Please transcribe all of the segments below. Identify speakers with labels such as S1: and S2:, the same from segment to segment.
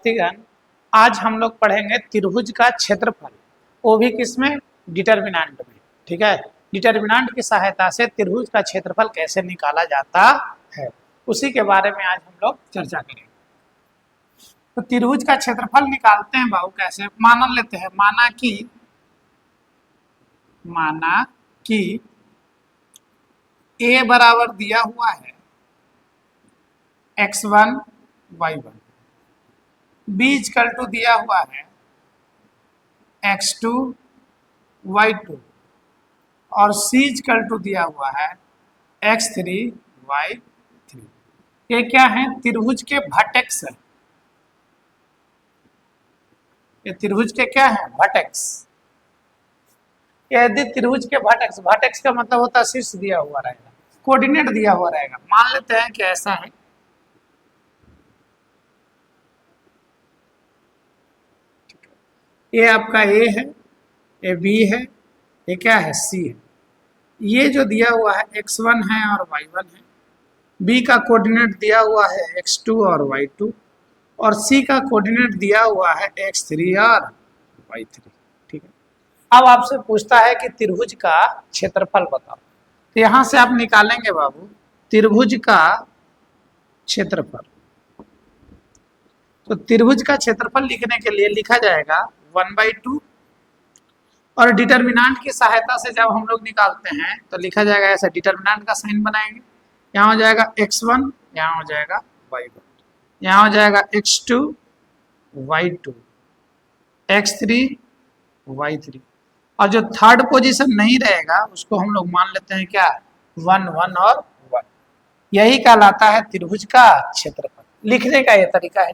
S1: विद्यार्थीगण, आज हम लोग पढ़ेंगे त्रिभुज का क्षेत्रफल, वो भी किसमें, डिटर्मिनेंट में। ठीक है, डिटर्मिनेंट की सहायता से त्रिभुज का क्षेत्रफल कैसे निकाला जाता है, उसी के बारे में आज हम लोग चर्चा करेंगे। तो त्रिभुज का क्षेत्रफल निकालते हैं बाबू कैसे, मान लेते हैं, माना कि a बराबर दिया हुआ है x1 y1, b equal to दिया हुआ है x2 y2 और c इक्वल टू दिया हुआ है x3 y3। ये क्या है, त्रिभुज के वर्टेक्स है। ये त्रिभुज के क्या है, वर्टेक्स। यदि त्रिभुज के वर्टेक्स का मतलब होता है शीर्ष दिया हुआ रहेगा, कोऑर्डिनेट दिया हुआ रहेगा। मान लेते हैं कि ऐसा है, ये आपका ए है, ये बी है, ये क्या है, सी है। ये जो दिया हुआ है x1 है और y1 है, बी का कोऑर्डिनेट दिया हुआ है x2 और y2 और सी का कोऑर्डिनेट दिया हुआ है x3 और y3। ठीक है, अब आपसे पूछता है कि त्रिभुज का क्षेत्रफल बताओ। तो यहां से आप निकालेंगे बाबू त्रिभुज का क्षेत्रफल। तो त्रिभुज का क्षेत्रफल लिखने के लिए लिखा जाएगा 1/2 और डिटर्मिनेंट की सहायता से जब हम लोग निकालते हैं तो लिखा जाएगा ऐसा, डिटर्मिनेंट का साइन बनाएंगे। यहाँ हो जाएगा x1, यहाँ हो जाएगा y1, यहाँ हो जाएगा x2 y2 x3 y3 और जो थर्ड पोजीशन नहीं रहेगा उसको हम लोग मान लेते हैं क्या, 1 1 और 1। यही कहलाता है त्रिभुज का क्षेत्रफल। लिखने का ये तरीका है।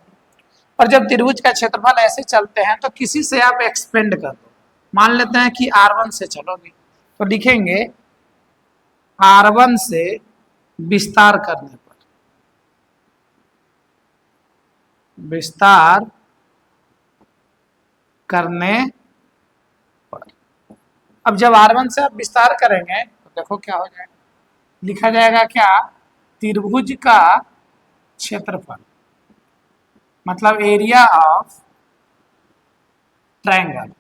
S1: और जब त्रिभुज का क्षेत्रफल ऐसे चलते हैं तो किसी से आप एक्सपेंड कर दो। मान लेते हैं कि R1 से चलोगे तो लिखेंगे R1 से विस्तार करने पर, विस्तार करने पर। अब जब R1 से आप विस्तार करेंगे तो देखो क्या हो जाएगा, लिखा जाएगा क्या, त्रिभुज का क्षेत्रफल मतलब एरिया ऑफ ट्रायंगल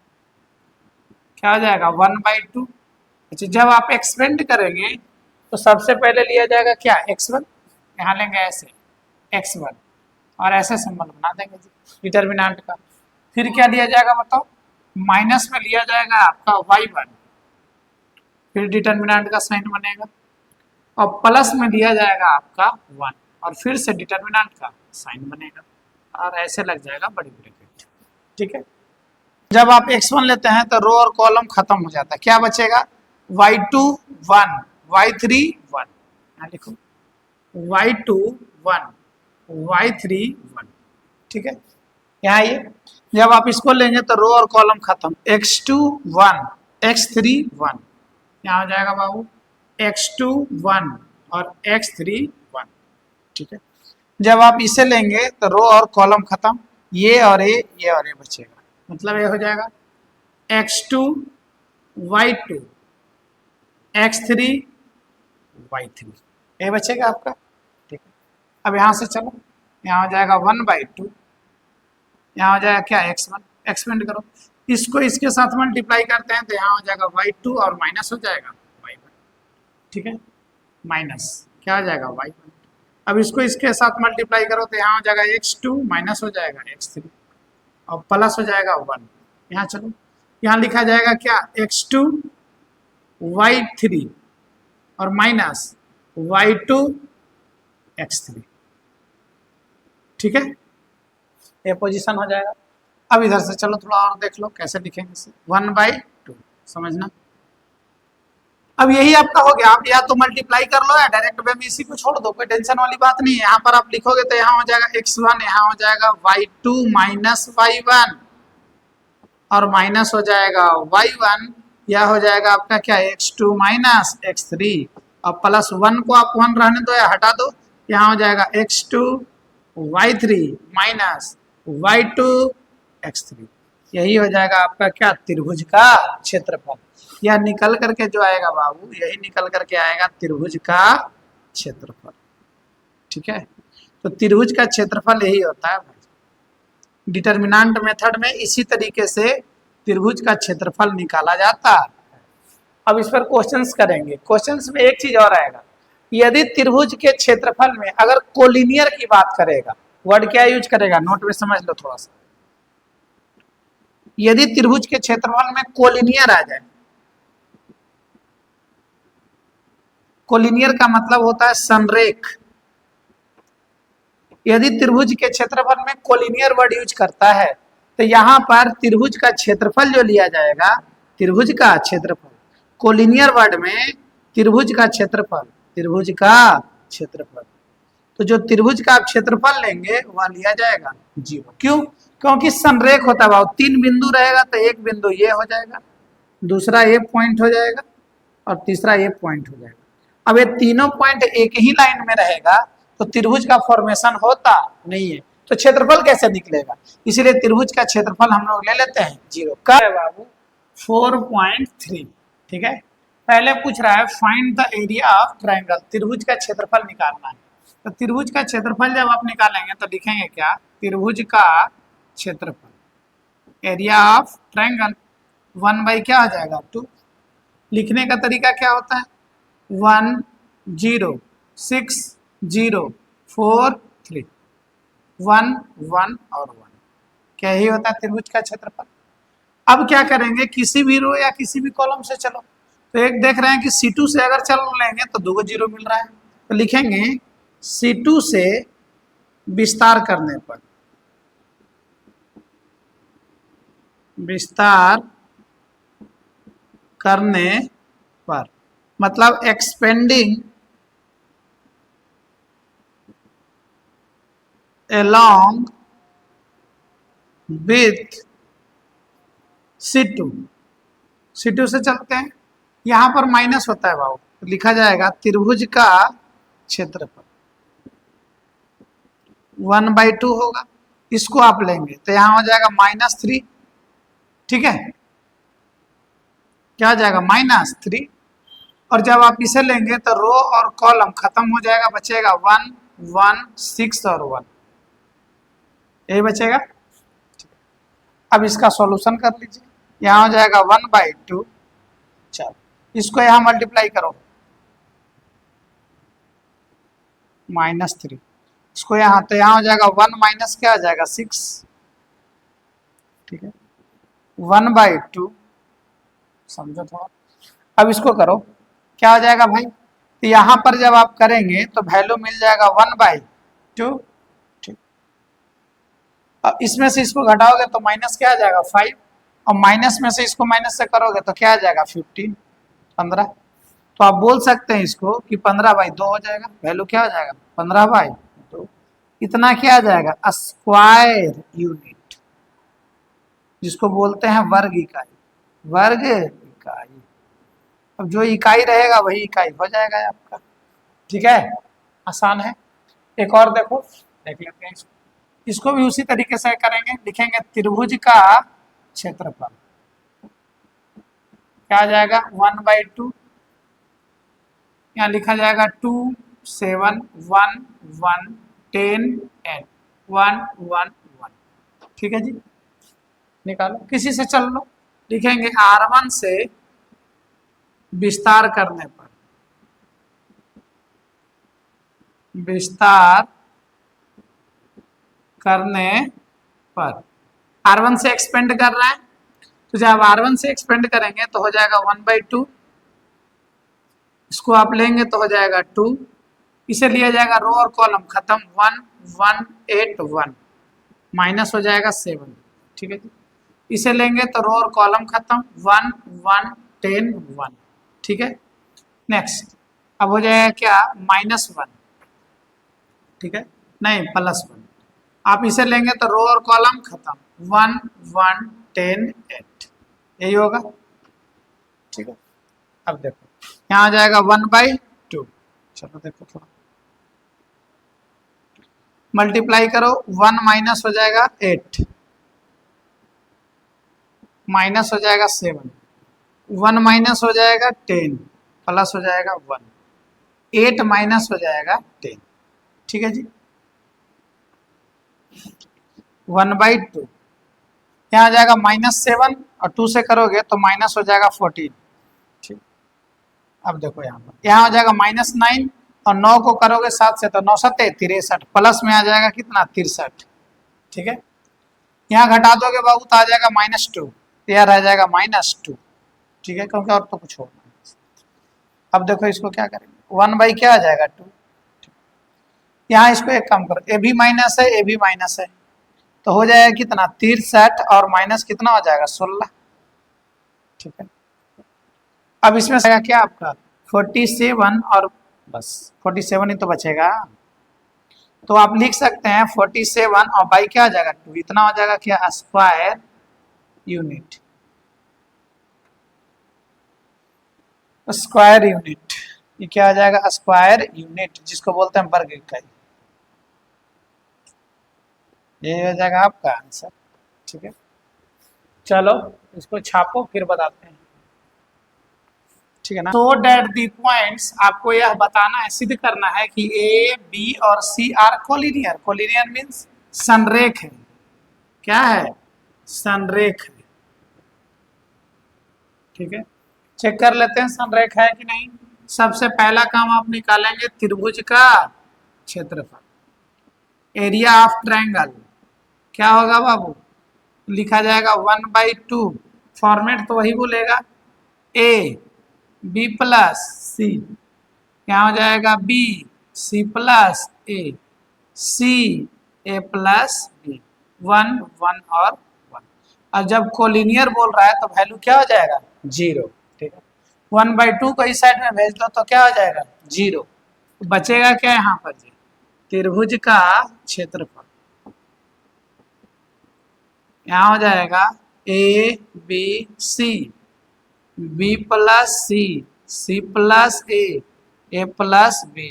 S1: क्या हो जाएगा, 1/2। अच्छा, जब आप एक्सपेंड करेंगे तो सबसे पहले लिया जाएगा क्या, x1, यहाँ लेंगे ऐसे x1 और ऐसे सिंबल बना देंगे डिटर्मिनेंट का। फिर क्या लिया जाएगा बताओ, माइनस में लिया जाएगा आपका y1, फिर डिटर्मिनेंट का साइन बनेगा और प्लस में लिया जाएगा आपका 1 और फिर से डिटर्मिनेंट का साइन बनेगा और ऐसे लग जाएगा बड़ी ब्रैकेट। ठीक है, जब आप x1 लेते हैं तो रो और कॉलम खत्म हो जाता है, क्या बचेगा, y2 1 y3 1, यहाँ लिखो y2 1 y3 1। ठीक है, यहाँ ये जब आप इसको लेंगे तो रो और कॉलम खत्म, x2 1 x3 1, यहाँ हो जाएगा बाबू x2 1 और x3 1। ठीक है, जब आप इसे लेंगे तो रो और कॉलम खत्म, ये और ये बचेगा, मतलब ये हो जाएगा x2 y2 x3 y3, ये बचेगा आपका। ठीक है, अब यहाँ से चलो, यहाँ हो जाएगा 1/2, यहाँ हो जाएगा क्या, x1, एक्सपेंड करो, इसको इसके साथ मल्टीप्लाई करते हैं तो यहाँ हो जाएगा y2 और माइनस हो जाएगा y1। ठीक है, माइनस क्या हो जाएगा y1। अब इसको इसके साथ मल्टीप्लाई करो तो यहाँ हो जाएगा x2 माइनस हो जाएगा x3 और प्लस हो जाएगा 1। यहाँ चलो, यहाँ लिखा जाएगा क्या, x2 y3 और माइनस y2 x3। ठीक है, ये पोजीशन हो जाएगा। अब इधर से चलो थोड़ा और देख लो कैसे लिखेंगे इसे, 1/2 समझना। अब यही आपका हो गया, आप या तो मल्टीप्लाई कर लो या डायरेक्ट वे में इसी को छोड़ दो, कोई टेंशन वाली बात नहीं है। यहाँ पर आप लिखोगे तो यहाँ हो जाएगा x1, यहाँ हो जाएगा y2 माइनस y1 और माइनस हो जाएगा y1, यह हो जाएगा आपका क्या, x2 माइनस x3 और प्लस 1 को आप 1 रहने दो या हटा दो, यहाँ हो जाएगा x2 y3 minus y2 x3। यही हो जाएगा आपका क्या, त्रिभुज का क्षेत्रफल। यह निकल करके जो आएगा बाबू, यही निकल करके आएगा त्रिभुज का क्षेत्रफल। ठीक है, तो त्रिभुज का क्षेत्रफल यही होता है भाई। डिटर्मिनेंट मेथड में इसी तरीके से त्रिभुज का क्षेत्रफल निकाला जाता है। अब इस पर क्वेश्चंस करेंगे। क्वेश्चंस में एक चीज और आएगा, यदि त्रिभुज के क्षेत्रफल में अगर कोलिनियर की बात करेगा, वर्ड क्या यूज करेगा नोट में समझ लो थोड़ा सा। यदि त्रिभुज के क्षेत्रफल में कोलिनियर आ जाए, कोलिनियर का मतलब होता है संरेख। यदि त्रिभुज के क्षेत्रफल में कोलिनियर वर्ड यूज करता है तो यहां पर त्रिभुज का क्षेत्रफल जो लिया जाएगा, त्रिभुज का क्षेत्रफल, कोलिनियर वर्ड में त्रिभुज का क्षेत्रफल, त्रिभुज का क्षेत्रफल, तो जो त्रिभुज का आप क्षेत्रफल लेंगे वह लिया जाएगा 0। क्यों? क्योंकि संरेख होता है, 3 बिंदु रहेगा तो एक बिंदु ये हो जाएगा, दूसरा ये पॉइंट हो जाएगा और तीसरा ये पॉइंट हो जाएगा। अब ये तीनों पॉइंट एक ही लाइन में रहेगा तो त्रिभुज का फॉर्मेशन होता नहीं है, तो क्षेत्रफल कैसे निकलेगा? इसीलिए त्रिभुज का क्षेत्रफल हम लोग ले लेते हैं 0। क्या है बाबू? 4.3। ठीक है, पहले पूछ रहा है find the area of triangle, त्रिभुज का क्षेत्रफल निकालना है। तो त्रिभुज का क्षेत्रफल जब आप निकालेंगे तो लिखेंगे क्या? त्रिभुज का क्षेत्रफल, एरिया ऑफ ट्रायंगल 1 बाई क्या आ जाएगा 2। लिखने का तरीका क्या होता है? 1 0 6 0 4 3, 1 1 और 1, क्या ही होता है त्रिभुज का क्षेत्रफल। अब क्या करेंगे, किसी भी रो या किसी भी कॉलम से चलो, तो एक देख रहे हैं कि C2 से अगर चल लेंगे तो 2 0 मिल रहा है, तो लिखेंगे C2 से विस्तार करने पर, विस्तार करने पर मतलब expanding along with C2, C2 से चलते हैं, यहां पर माइनस होता है बाबू, तो लिखा जाएगा त्रिभुज का क्षेत्रफल 1/2 होगा। इसको आप लेंगे तो यहां हो जाएगा -3। ठीक है, क्या हो जाएगा -3। और जब आप इसे लेंगे तो रो और कॉलम खत्म हो जाएगा, बचेगा 1 1 6 और 1, यही बचेगा। अब इसका सॉल्यूशन कर लीजिए, यहाँ हो जाएगा 1/2। चलो इसको यहाँ मल्टीप्लाई करो, -3, इसको यहाँ, तो यहाँ हो जाएगा 1 माइनस क्या आ जाएगा 6। ठीक है, 1/2, समझो थोड़ा। अब इसको करो, क्या हो जाएगा भाई? तो यहाँ पर जब आप करेंगे तो वैल्यू मिल जाएगा 1/2। ठीक, अब इसमें से इसको घटाओगे तो माइनस क्या आ जाएगा 5, और माइनस में से इसको माइनस से करोगे तो क्या आ जाएगा 15। तो आप बोल सकते हैं इसको कि 15/2 हो जाएगा, वैल्यू क्या हो जाएगा 15/2। इतना क्या आ जाएगा? स्क्वायर यूनिट, जिसको बोलते हैं वर्ग इकाई, वर्ग इकाई। अब जो इकाई रहेगा वही इकाई हो जाएगा आपका। ठीक है, आसान है। एक और देखो, देख लेते हैं इसको भी उसी तरीके से करेंगे, लिखेंगे त्रिभुज का क्षेत्रफल, क्या आ जाएगा 1/2, यहाँ लिखा जाएगा 2 7 1 1 10 8 1 1 1। ठीक है जी, निकालो, किसी से चल लो, लिखेंगे R1 से विस्तार करने पर, विस्तार करने पर R1 से एक्सपेंड कर रहे हैं, तो जब R1 से एक्सपेंड करेंगे तो हो जाएगा 1/2, इसको आप लेंगे तो हो जाएगा 2, इसे लिया जाएगा रो और कॉलम खत्म, 1 1 8 1, माइनस हो जाएगा 7। ठीक है जी, इसे लेंगे तो रो और कॉलम खत्म, 1 1 10 1। ठीक है, नेक्स्ट अब हो जाएगा क्या -1। ठीक है, नहीं +1, आप इसे लेंगे तो रो और कॉलम खत्म, 1 1 10 8, यही होगा। ठीक है, अब देखो यहाँ आ जाएगा 1/2। चलो देखो थोड़ा मल्टीप्लाई करो, 1 माइनस हो जाएगा 8, माइनस हो जाएगा 7, 1 माइनस हो जाएगा 10, प्लस हो जाएगा 1, 8 माइनस हो जाएगा 10। ठीक है जी, 1/2, यहाँ आ जाएगा -7 और 2 से करोगे तो माइनस हो जाएगा 14। ठीक, अब देखो यहाँ हो जाएगा -9 और 9 को करोगे 7 से तो 9 7 63, प्लस में आ जाएगा कितना 63। ठीक है, यहाँ घटा दोगे बाबू तो आ जाएगा -2, तो यहाँ रह जाएगा -2। ठीक है, क्योंकि और तो कुछ होगा। अब देखो इसको क्या करेंगे, 1 बाई क्या आ जाएगा 2। यहाँ इसको एक काम करो, ए भी माइनस है ए भी माइनस है, तो हो जाएगा कितना 63 और माइनस कितना हो जाएगा 16। ठीक है, अब इसमें आएगा क्या आपका 47 और बस 47 ही तो बचेगा। तो आप लिख सकते हैं 47 और बाई क्या आ जाएगा 2, इतना हो जाएगा क्या स्क्वायर यूनिट। स्क्वायर यूनिट, ये क्या आ जाएगा स्क्वायर यूनिट, जिसको बोलते हैं वर्ग इकाई। ये हो जाएगा आपका आंसर। ठीक है, चलो इसको छापो फिर बताते हैं। ठीक है ना, सो डेट दी पॉइंट्स, आपको यह बताना है, सिद्ध करना है कि ए बी और C are collinear. Collinear means संरेख है। क्या है, संरेख है। ठीक है, चेक कर लेते हैं संरेख है कि नहीं। सबसे पहला काम आप निकालेंगे त्रिभुज का क्षेत्रफल, एरिया ऑफ ट्रायंगल। क्या होगा बाबू, लिखा जाएगा 1/2, फॉर्मेट तो वही बोलेगा, ए बी प्लस सी, क्या हो जाएगा बी सी प्लस ए, सी ए प्लस बी, 1 1 और 1। अब जब कोलिनियर बोल रहा है तो वैल्यू क्या हो जाएगा 0। ठीक है, 1/2 को इस साइड में भेज दो तो क्या हो जाएगा 0। बचेगा क्या यहाँ पर जी, त्रिभुज का क्षेत्रफल। यहाँ हो जाएगा A B C, B plus C, C plus A plus B,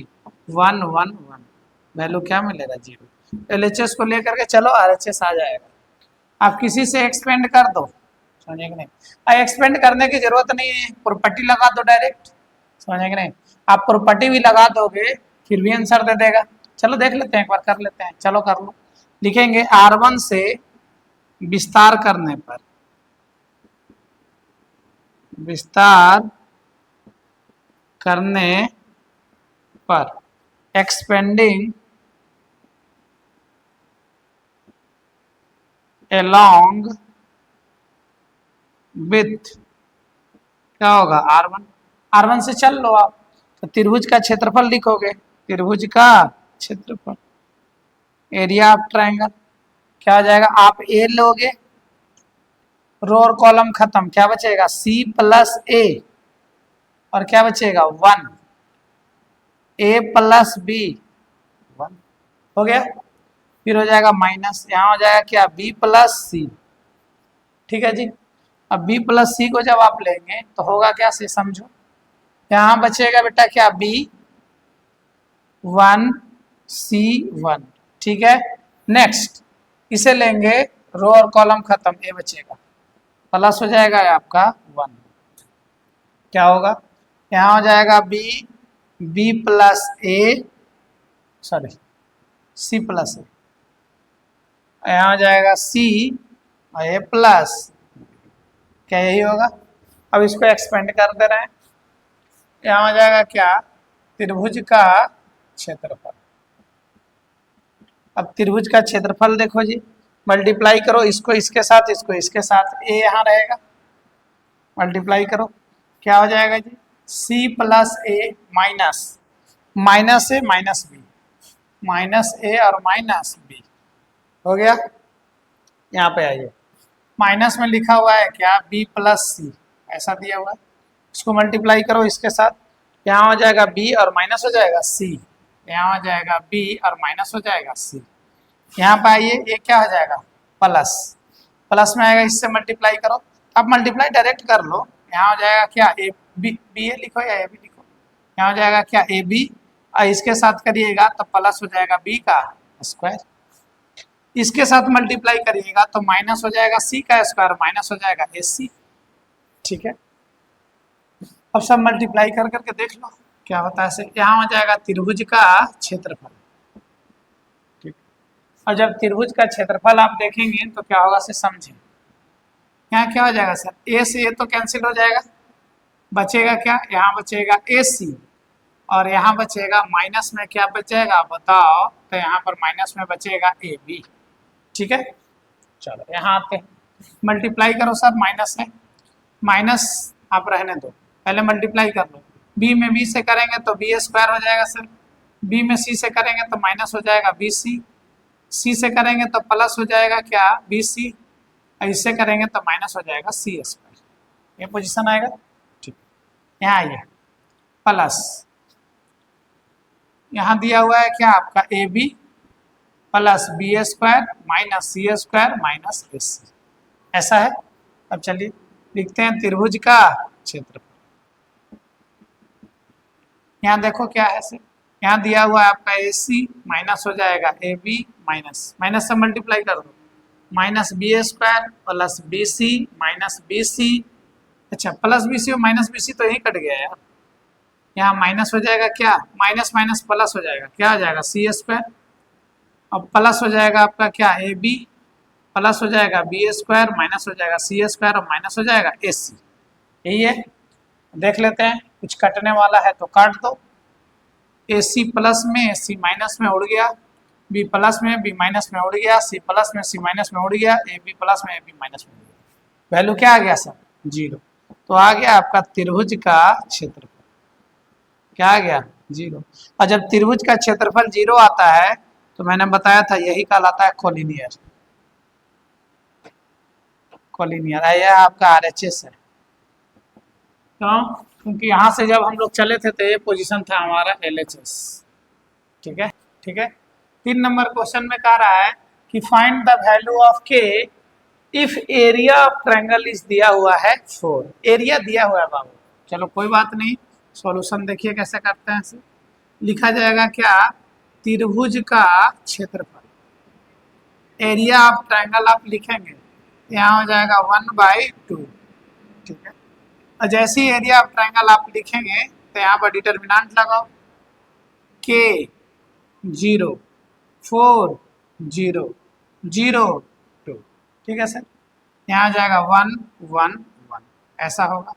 S1: 1 1 1। Value क्या मिलेगा 0। एलएचएस को लेकर के चलो आरएचएस आ जाएगा। आप किसी से एक्सपेंड कर दो, समझे कि नहीं। एक्सपेंड करने की जरूरत नहीं है, प्रॉपर्टी लगा दो डायरेक्ट, समझे कि नहीं। आप प्रॉपर्टी भी लगा दोगे फिर भी आंसर दे देगा। चलो देख लेते हैं, एक बार कर लेते हैं, चलो कर लो। लिखेंगे R1 से विस्तार करने पर, विस्तार करने पर, एक्सपेंडिंग along with, क्या होगा R1। R1 से चल लो आप, तो त्रिभुज का क्षेत्रफल लिखोगे, त्रिभुज का क्षेत्रफल, एरिया ऑफ ट्रायंगल। क्या हो जाएगा, आप ए लोगे, रो और कॉलम खत्म, क्या बचेगा सी प्लस ए, और क्या बचेगा 1, ए प्लस बी 1, हो गया। फिर हो जाएगा माइनस, यहाँ हो जाएगा क्या बी प्लस सी। ठीक है जी, अब बी प्लस सी को जब आप लेंगे तो होगा क्या से समझो, यहाँ बचेगा बेटा क्या बी 1 सी 1। ठीक है, नेक्स्ट इसे लेंगे, रो और कॉलम खत्म, ए बचेगा, प्लस हो जाएगा आपका 1, क्या होगा, यहाँ हो जाएगा बी, बी प्लस ए, सॉरी सी प्लस ए, यहाँ हो जाएगा सी और ए प्लस, क्या यही होगा। अब इसको एक्सपेंड कर दे रहे हैं, यहाँ हो जाएगा क्या त्रिभुज का क्षेत्रफल। अब त्रिभुज का क्षेत्रफल देखो जी, मल्टीप्लाई करो इसको इसके साथ, इसको इसके साथ, ए यहाँ रहेगा, मल्टीप्लाई करो, क्या हो जाएगा जी सी प्लस ए माइनस, माइनस ए माइनस बी, माइनस ए और माइनस बी, हो गया। यहाँ पे आइए, माइनस में लिखा हुआ है क्या बी प्लस सी, ऐसा दिया हुआ है, इसको मल्टीप्लाई करो इसके साथ, यहाँ हो जाएगा बी और माइनस हो जाएगा सी, यहाँ हो जाएगा बी और माइनस हो जाएगा सी। यहाँ पे आइए, ये क्या हो जाएगा प्लस, प्लस में आएगा, इससे मल्टीप्लाई करो, अब मल्टीप्लाई डायरेक्ट कर लो, यहाँ हो जाएगा क्या ए बी, बी ए लिखो या ए बी लिखो, यहाँ हो जाएगा क्या ए बी, और इसके साथ करिएगा तो प्लस हो जाएगा बी का स्क्वायर, इसके साथ मल्टीप्लाई करिएगा तो माइनस हो जाएगा सी का स्क्वायर, माइनस हो जाएगा ए सी। ठीक है, अब सब मल्टीप्लाई कर करके देख लो क्या होता है। यहाँ हो जाएगा त्रिभुज का क्षेत्रफल। ठीक, और जब त्रिभुज का क्षेत्रफल आप देखेंगे तो क्या होगा से समझें। यहाँ क्या हो जाएगा सर, ए से ए तो कैंसिल हो जाएगा, बचेगा क्या, यहाँ बचेगा ए सी, और यहाँ बचेगा माइनस में क्या बचेगा बताओ, तो यहाँ पर माइनस में बचेगा ए बी। ठीक है, चलो यहाँ आते हैं, मल्टीप्लाई करो सर, माइनस है, माइनस आप रहने दो, पहले मल्टीप्लाई कर लो, बी में बी से करेंगे तो बी स्क्वायर हो जाएगा सर, बी में सी से करेंगे तो माइनस हो जाएगा बी सी, सी से करेंगे तो प्लस हो जाएगा क्या बी सी, इससे करेंगे तो माइनस हो जाएगा सी स्क्वायर, ये पोजीशन आएगा। ठीक, यहाँ आइए, प्लस यहाँ दिया हुआ है क्या आपका A B plus B square minus C square minus A C, ऐसा है। अब चलिए लिखते हैं त्रिभुज का क्षेत्रफल। यहाँ देखो क्या है सर, यहाँ दिया हुआ है आपका ए सी माइनस हो जाएगा ए बी माइनस माइनस से मल्टीप्लाई कर दो, minus B square plus B C minus B C, अच्छा प्लस बी सी और माइनस बी सी तो यही कट गया यार, यहाँ माइनस हो जाएगा क्या, माइनस माइनस प्लस हो जाएगा, क्या हो जाएगा सी स्क्वायर, अब प्लस हो जाएगा आपका क्या ए बी, प्लस हो जाएगा बी स्क्वायर माइनस हो जाएगा सी स्क्वायर और माइनस हो जाएगा ए सी, यही है। देख लेते हैं, कुछ कटने वाला है तो काट दो, ए सी प्लस में ए सी माइनस में उड़ गया, बी प्लस में बी माइनस में उड़ गया, सी प्लस में सी माइनस में उड़ गया, ए बी प्लस में ए बी माइनस में उड़ गया, वैल्यू क्या आ गया सर 0, तो आ गया आपका त्रिभुज का क्षेत्रफल, क्या आ गया 0। और जब त्रिभुज का क्षेत्रफल 0 आता है तो मैंने बताया था यही कहलाता है कोलिनियर, कोलिनियर यह आपका आरएचएस है, क्यों, क्योंकि यहाँ से जब हम लोग चले थे तो ये पोजीशन था हमारा एलएचएस। ठीक है, ठीक है। 3 नंबर क्वेश्चन में कह रहा है कि फाइंड द वैल्यू ऑफ के if area of triangle is दिया हुआ है 4, एरिया दिया हुआ है बाबू, चलो कोई बात नहीं, सॉल्यूशन देखिए कैसे करते हैं। लिखा जाएगा क्या, त्रिभुज का क्षेत्रफल, एरिया ऑफ ट्रायंगल आप लिखेंगे, यहाँ हो जाएगा 1/2। ठीक है, और जैसे ही एरिया ऑफ ट्रायंगल आप लिखेंगे तो यहाँ पर डिटर्मिनेंट लगाओ, के 0 4 0 0 2, ठीक है सर, यहाँ आ जाएगा 1 1 1, ऐसा होगा।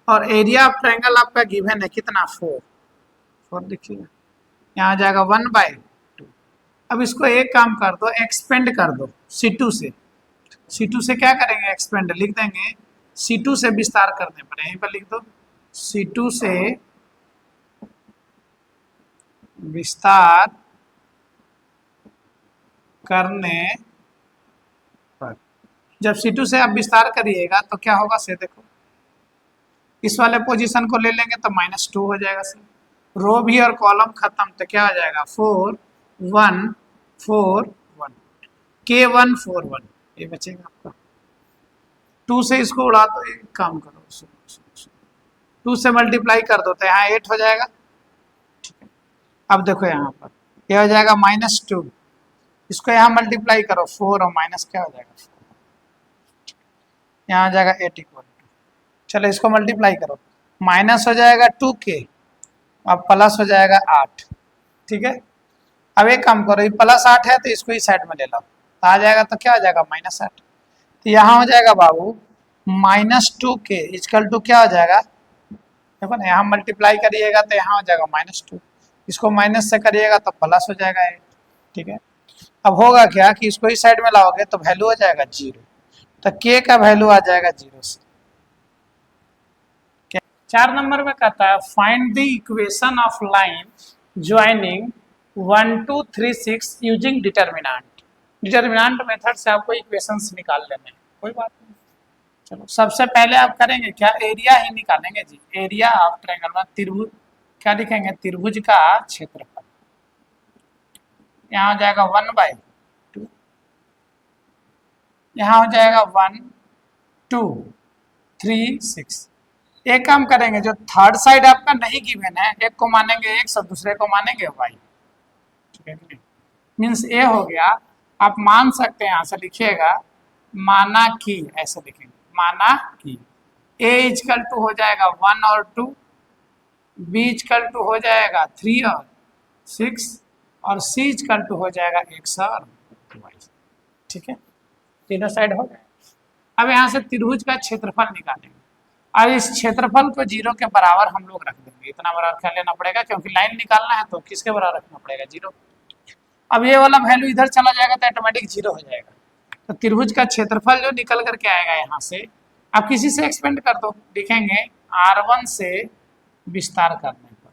S1: और एरिया ऑफ ट्रायंगल आपका गिवन है कितना 4 देखिएगा, यहाँ आ जाएगा 1/2। अब इसको एक काम कर दो, एक्सपेंड कर दो C2 से, C2 से क्या करेंगे एक्सपेंड, लिख देंगे C2 से विस्तार करने पर, यहीं पर लिख दो C2 से विस्तार करने पर, जब C2 से आप विस्तार करिएगा तो क्या होगा से देखो, इस वाले पोजीशन को ले लेंगे तो -2 हो जाएगा सर, रो भी और कॉलम खत्म, तो क्या हो जाएगा 4 1 4 1, K1 4 1, ये बचेगा आपका। 2 से इसको उड़ा दो, एक काम करो 2 से मल्टीप्लाई कर दो तो यहाँ 8 हो जाएगा। ठीक है, अब देखो यहाँ पर क्या हो जाएगा -2, इसको यहाँ मल्टीप्लाई करो 4 और माइनस क्या हो जाएगा 4, यहाँ आ जाएगा 8 = 2। चलो इसको मल्टीप्लाई करो, माइनस हो जाएगा 2K, अब प्लस हो जाएगा 8। ठीक है, अब एक काम करो, ये +8 है तो इसको ही साइड में ले लो, तो आ जाएगा तो क्या हो जाएगा -8, तो यहाँ हो जाएगा बाबू -2K = क्या हो जाएगा, देखो ना यहाँ मल्टीप्लाई करिएगा तो यहाँ हो जाएगा -2, इसको माइनस से करिएगा तो प्लस हो जाएगा 8। ठीक है, अब होगा क्या कि इसको ही साइड में लाओगे तो वैल्यू हो जाएगा 0, तो K का वैल्यू आ जाएगा 0 से। 4 नंबर में कहता है find the equation of line joining 1 2 3 6 using determinant. Determinant method से आपको इक्वेशंस निकाल लेने हैं, कोई बात नहीं। चलो सबसे पहले आप करेंगे क्या, एरिया ही निकालेंगे जी, एरिया ऑफ ट्रायंगल में त्रिभुज, क्या लिखेंगे त्रिभुज का क्षेत्रफल, यहाँ हो जाएगा 1/2, यहाँ हो जाएगा 1 2 3 6। एक काम करेंगे, जो थर्ड साइड आपका नहीं गिवन है, एक को मानेंगे x और दूसरे को मानेंगे y। ठीक है, मीन्स ए हो गया, आप मान सकते हैं यहाँ से लिखिएगा माना कि, ऐसे लिखेंगे माना कि a = हो जाएगा 1 और 2, b = हो जाएगा 3 और 6, और c = हो जाएगा x और y। ठीक है, तीनों साइड हो गए। अब यहाँ से त्रिभुज का क्षेत्रफल निकालेंगे। अब इस क्षेत्रफल को 0 के बराबर हम लोग रख देंगे। इतना बराबर क्या लेना पड़ेगा, क्योंकि लाइन निकालना है तो किसके बराबर रखना पड़ेगा, 0। अब ये वाला वैल्यू इधर चला जाएगा तो ऑटोमेटिक 0 हो जाएगा। तो त्रिभुज का क्षेत्रफल जो निकल करके आएगा यहाँ से, आप किसी से एक्सपेंड कर दो, लिखेंगे R1 से विस्तार करने पर,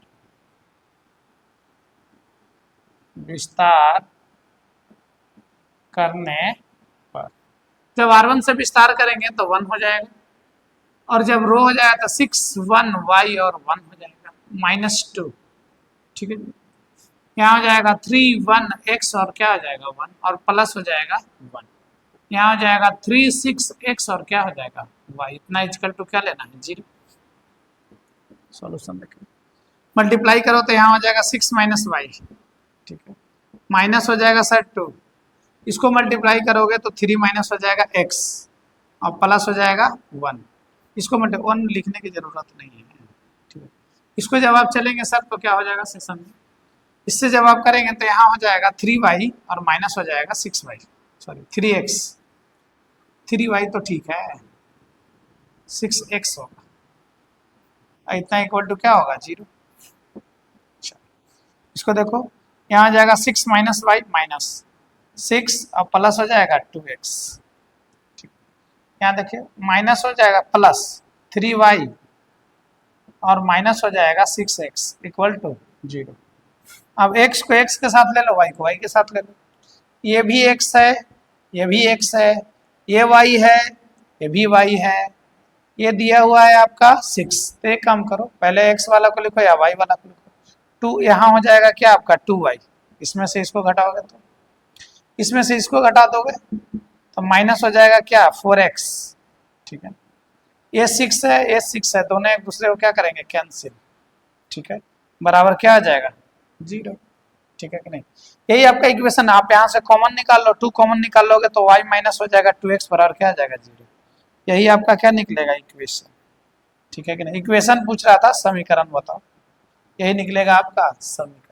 S1: विस्तार करने पर जब R1 से विस्तार करेंगे तो 1 हो जाएगा, और जब रो हो जाएगा तो 6 1 y और 1 हो जाएगा -2। ठीक है, यहाँ हो जाएगा 3 1 x और क्या हो जाएगा 1 और प्लस हो जाएगा 1। यहाँ हो जाएगा 3 6 x और क्या हो जाएगा y। इतना इक्वल टू क्या लेना है, 0। सॉल्यूशन देखिए, मल्टीप्लाई करो तो यहाँ हो जाएगा 6 माइनस वाई, ठीक है, माइनस हो जाएगा सर 2, इसको मल्टीप्लाई करोगे तो 3 माइनस हो जाएगा x और प्लस हो जाएगा 1। इसको 1 लिखने की जरूरत नहीं है, ठीक है। इसको जब आप चलेंगे सर तो क्या हो जाएगा सेशन में, इससे जब आप करेंगे तो यहाँ हो जाएगा 3y और माइनस हो जाएगा 6y, सॉरी 3x, 3y तो ठीक है, 6x होगा, इतना इक्वल टू क्या होगा 0। इसको देखो, यहाँ आ जाएगा 6 माइनस वाई माइनस 6 और प्लस हो जाएगा 2x। यहाँ देखिए माइनस हो जाएगा प्लस 3y और माइनस हो जाएगा 6x इक्वल टू 0। अब x को x के साथ ले लो, y को y के साथ ले लो, ये भी x है, ये भी x है, ये y है, ये भी y है, ये दिया हुआ है आपका 6। तो एक काम करो, पहले x वाला को लिखो या y वाला को लिखो। 2 यहाँ हो जाएगा क्या आपका 2y, इसमें से इसको घटाओगे तो इसमें से इसको घटा दोगे तो माइनस हो जाएगा क्या 4x, ठीक है। ये 6 है, ये 6 है, दोनों एक दूसरे को क्या करेंगे कैंसिल, ठीक है, बराबर क्या आ जाएगा 0, ठीक है कि नहीं। यही आपका इक्वेशन, आप यहाँ से कॉमन निकाल लो, 2 कॉमन निकाल लोगे तो y माइनस हो जाएगा 2x बराबर क्या आ जाएगा 0। यही आपका क्या निकलेगा इक्वेशन, ठीक है कि नहीं। इक्वेशन पूछ रहा था, समीकरण बताओ, यही निकलेगा आपका समीकरण।